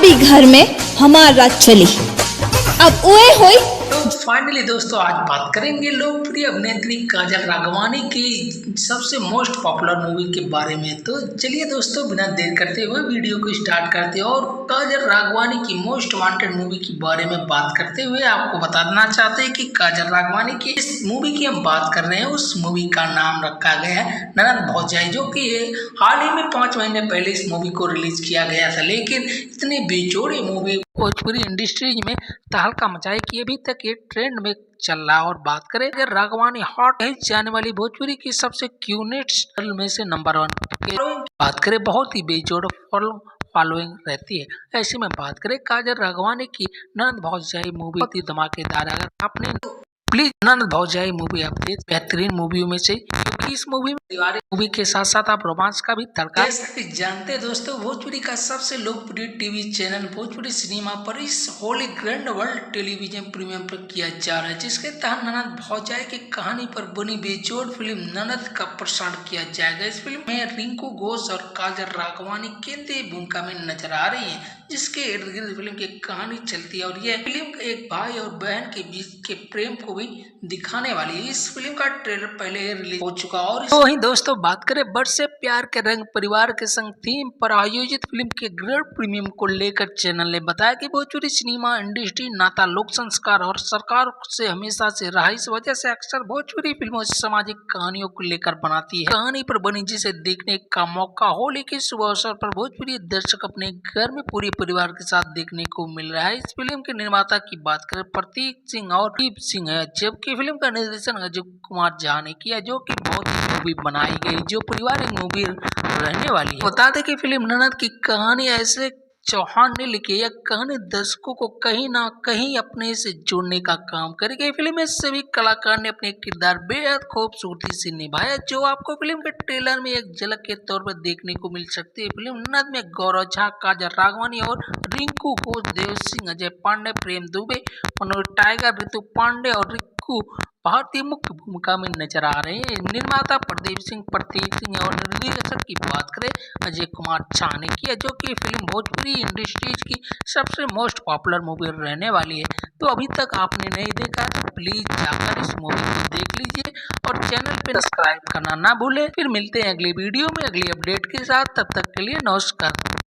हमारी घर में हमारा चली। अब ओए होई। तो फाइनली दोस्तों आज बात करेंगे लोकप्रिय अभिनेत्री काजल राघवानी की सबसे मोस्ट पॉपुलर मूवी के बारे में। तो चलिए दोस्तों बिना देर करते हुए वीडियो को स्टार्ट करते हैं और काजल राघवानी की मोस्ट वांटेड मूवी के बारे में बात करते हुए आपको बता देना चाहते हैं कि काजल राघवानी की इस मूवी की हम बात कर रहे हैं, उस मूवी का नाम रखा गया है ननद भौजाई, जो कि हाल ही में 5 महीने पहले इस मूवी को रिलीज किया गया था। लेकिन इतनी बेजोड़ी मूवी भोजपुरी इंडस्ट्रीज में तहलका मचाई कि अभी तक ये ट्रेंड में चल रहा है। और बात करें अगर राघवानी हॉट है जाने वाली भोजपुरी की सबसे क्यूनेट में से नंबर 1 बात करें, बहुत ही बेजोड़ फॉलोइंग रहती है। ऐसे में बात करें काजल राघवानी की ननद भौजाई मूवी बहुत ही धमाकेदार है। अगर आपने प्लीज ननद भौजाई मूवी आप देख, बेहतरीन मूवियों में से, क्योंकि इस मूवी में पारिवारिक मूवी के साथ साथ आप रोमांस का भी तड़का जानते हैं। दोस्तों भोजपुरी का सबसे लोकप्रिय टीवी चैनल भोजपुरी सिनेमा पर इस Holi grand world television premium पर किया जा रहा है, जिसके तहत ननद भौजाई की कहानी पर बनी बेजोड़ फिल्म ननद का प्रसारण किया जाएगा। इस फिल्म में रिंकू घोष और काजल राघवानी केंद्रीय भूमिका में नजर आ रही है, जिसके इर्द गिर्द फिल्म की कहानी चलती है और यह फिल्म एक भाई और बहन के बीच के प्रेम को भी दिखाने वाली है। इस फिल्म का ट्रेलर पहले रिलीज हो चुका और वहीं दोस्तों बात करें बर्ड से प्यार के रंग परिवार के संग थीम पर आयोजित फिल्म के ग्रैंड प्रीमियम को लेकर चैनल ने बताया कि भोजपुरी सिनेमा इंडस्ट्री नाता लोक संस्कार और सरकार से हमेशा से रहा, इस वजह से अक्सर भोजपुरी फिल्मों सामाजिक कहानियों को लेकर बनाती है। कहानी पर बनी जिसे देखने का मौका होली के शुभ अवसर पर भोजपुरी दर्शक अपने घर में पूरे परिवार के साथ देखने को मिल रहा है। इस फिल्म के निर्माता की बात करें प्रतीक सिंह और दीप सिंह है, जबकि फिल्म का निर्देशन अजय कुमार झा ने किया, जो कि बहुत मूवी बनाई गई जो पारिवारिक मूवी रहने वाली है। बता दें कि फिल्म ननद की कहानी ऐसे चौहान ने लिखी, यह कहानी दर्शकों को कहीं ना कहीं अपने से जोड़ने का काम करेगी। फिल्म में सभी कलाकार ने अपने किरदार बेहद खूबसूरती से निभाया, जो आपको फिल्म के ट्रेलर में एक झलक के तौर पर देखने को मिल सकती है। फिल्म ननद में गौरव झा, काजल राघवानी और रिंकू घोष, देव सिंह, अजय पांडे, प्रेम दुबे, मनोज टाइगर, ऋतु पांडे और रिंकू भारतीय मुख्य भूमिका में नजर आ रहे हैं। निर्माता प्रदीप सिंह, प्रतीक सिंह और निर्देशक की बात करें अजय कुमार झा ने किया, जो कि फिल्म भोजपुरी इंडस्ट्रीज की सबसे मोस्ट पॉपुलर मूवी रहने वाली है। तो अभी तक आपने नहीं देखा तो प्लीज जाकर इस मूवी को देख लीजिए और चैनल पे सब्सक्राइब करना ना भूलें। फिर मिलते हैं अगली वीडियो में अगली अपडेट के साथ, तब तक के लिए नमस्कार।